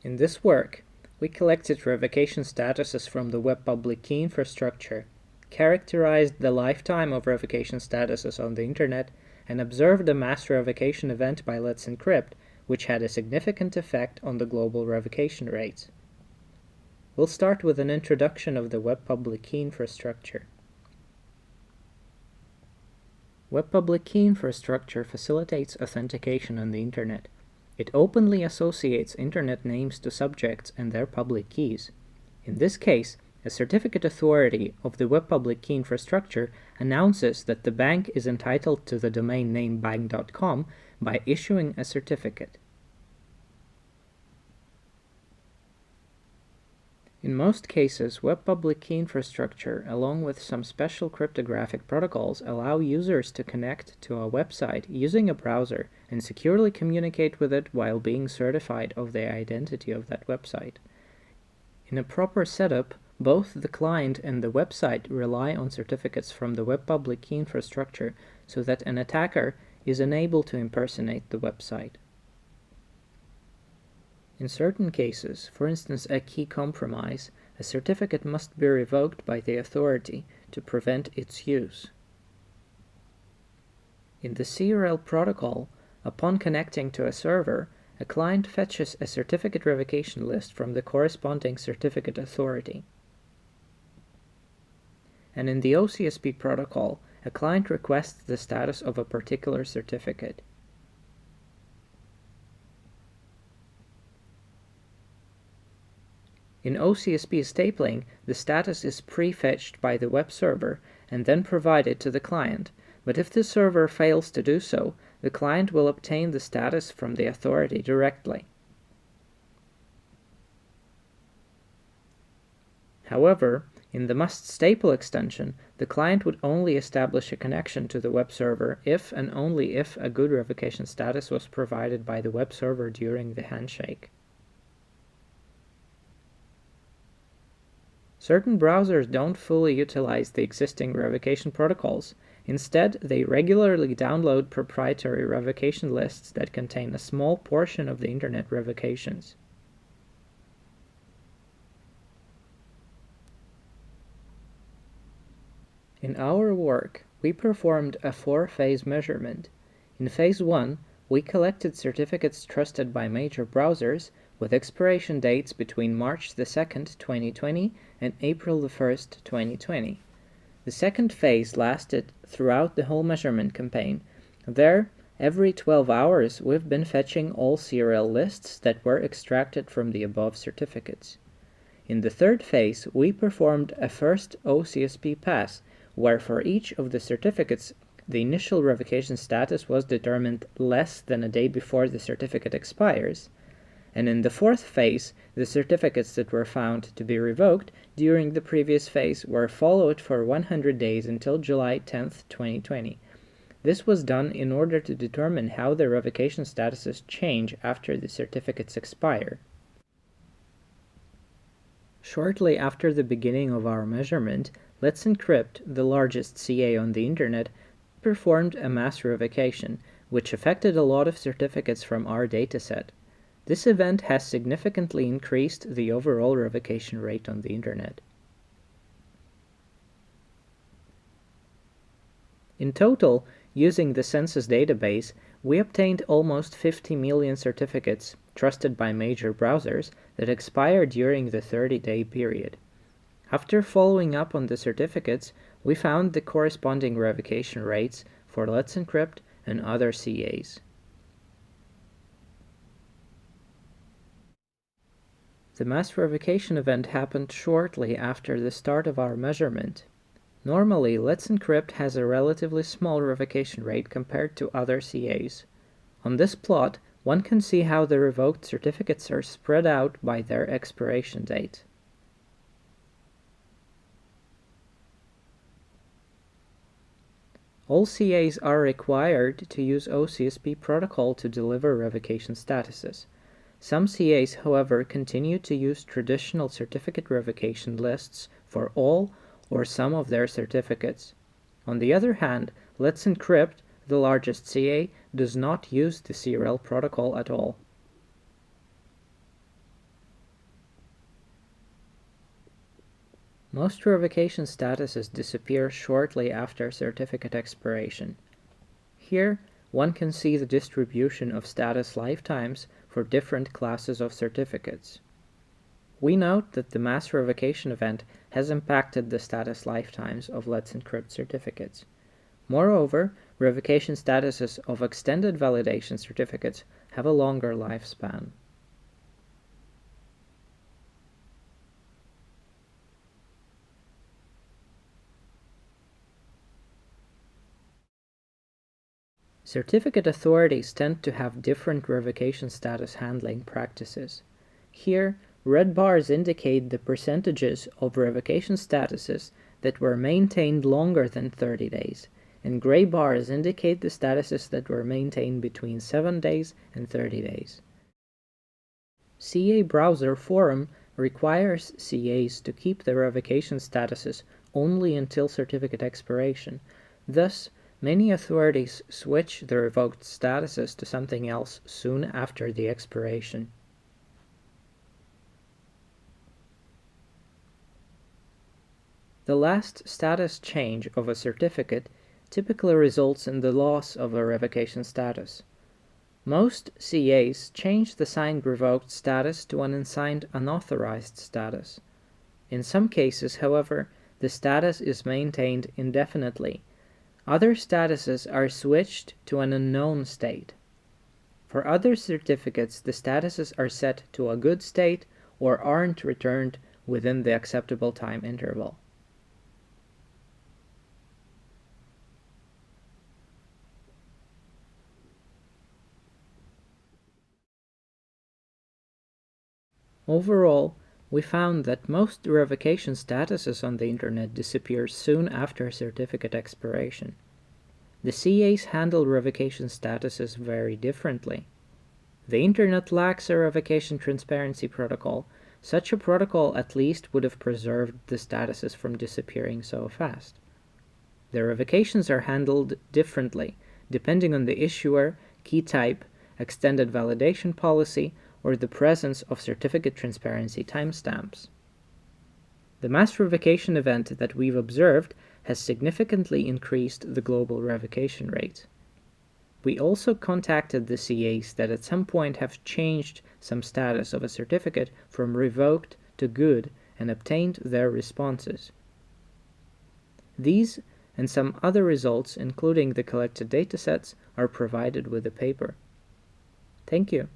In this work, we collected revocation statuses from the web public key infrastructure, characterized the lifetime of revocation statuses on the Internet, and observed a mass revocation event by Let's Encrypt, which had a significant effect on the global revocation rates. We'll start with an introduction of the web public key infrastructure. Web public key infrastructure facilitates authentication on the Internet. It openly associates Internet names to subjects and their public keys. In this case, a certificate authority of the web public key infrastructure announces that the bank is entitled to the domain name bank.com by issuing a certificate. In most cases, web public key infrastructure, along with some special cryptographic protocols, allow users to connect to a website using a browser and securely communicate with it while being certified of the identity of that website. In a proper setup, both the client and the website rely on certificates from the web public key infrastructure so that an attacker is unable to impersonate the website. In certain cases, for instance a key compromise, a certificate must be revoked by the authority to prevent its use. In the CRL protocol, upon connecting to a server, a client fetches a certificate revocation list from the corresponding certificate authority. And in the OCSP protocol, a client requests the status of a particular certificate. In OCSP stapling, the status is prefetched by the web server and then provided to the client, but if the server fails to do so, the client will obtain the status from the authority directly. However, in the must-staple extension, the client would only establish a connection to the web server if and only if a good revocation status was provided by the web server during the handshake. Certain browsers don't fully utilize the existing revocation protocols. Instead, they regularly download proprietary revocation lists that contain a small portion of the Internet revocations. In our work, we performed a 4-phase measurement. In Phase 1, we collected certificates trusted by major browsers with expiration dates between March 2nd, 2020 and April 1st, 2020. The second phase lasted throughout the whole measurement campaign. There, every 12 hours, we've been fetching all CRL lists that were extracted from the above certificates. In the third phase, we performed a first OCSP pass, where for each of the certificates, the initial revocation status was determined less than a day before the certificate expires. And in the fourth phase, the certificates that were found to be revoked during the previous phase were followed for 100 days until July 10th, 2020. This was done in order to determine how the revocation statuses change after the certificates expire. Shortly after the beginning of our measurement, Let's Encrypt, the largest CA on the Internet, performed a mass revocation, which affected a lot of certificates from our dataset. This event has significantly increased the overall revocation rate on the Internet. In total, using the census database, we obtained almost 50 million certificates trusted by major browsers that expired during the 30-day period. After following up on the certificates, we found the corresponding revocation rates for Let's Encrypt and other CAs. The mass revocation event happened shortly after the start of our measurement. Normally, Let's Encrypt has a relatively small revocation rate compared to other CAs. On this plot, one can see how the revoked certificates are spread out by their expiration date. All CAs are required to use OCSP protocol to deliver revocation statuses. Some CAs, however, continue to use traditional certificate revocation lists for all or some of their certificates. On the other hand, Let's Encrypt, the largest CA, does not use the CRL protocol at all. Most revocation statuses disappear shortly after certificate expiration. Here, one can see the distribution of status lifetimes for different classes of certificates. We note that the mass revocation event has impacted the status lifetimes of Let's Encrypt certificates. Moreover, revocation statuses of extended validation certificates have a longer lifespan. Certificate authorities tend to have different revocation status handling practices. Here, red bars indicate the percentages of revocation statuses that were maintained longer than 30 days, and gray bars indicate the statuses that were maintained between 7 days and 30 days. CA Browser Forum requires CAs to keep the revocation statuses only until certificate expiration. Thus, many authorities switch the revoked statuses to something else soon after the expiration. The last status change of a certificate typically results in the loss of a revocation status. Most CAs change the signed revoked status to an unsigned unauthorized status. In some cases, however, the status is maintained indefinitely. Other statuses are switched to an unknown state. For other certificates, the statuses are set to a good state or aren't returned within the acceptable time interval. Overall, we found that most revocation statuses on the Internet disappear soon after certificate expiration. The CAs handle revocation statuses very differently. The Internet lacks a revocation transparency protocol. Such a protocol at least would have preserved the statuses from disappearing so fast. The revocations are handled differently, depending on the issuer, key type, extended validation policy, or the presence of certificate transparency timestamps. The mass revocation event that we've observed has significantly increased the global revocation rate. We also contacted the CAs that at some point have changed some status of a certificate from revoked to good and obtained their responses. These and some other results, including the collected datasets, are provided with the paper. Thank you.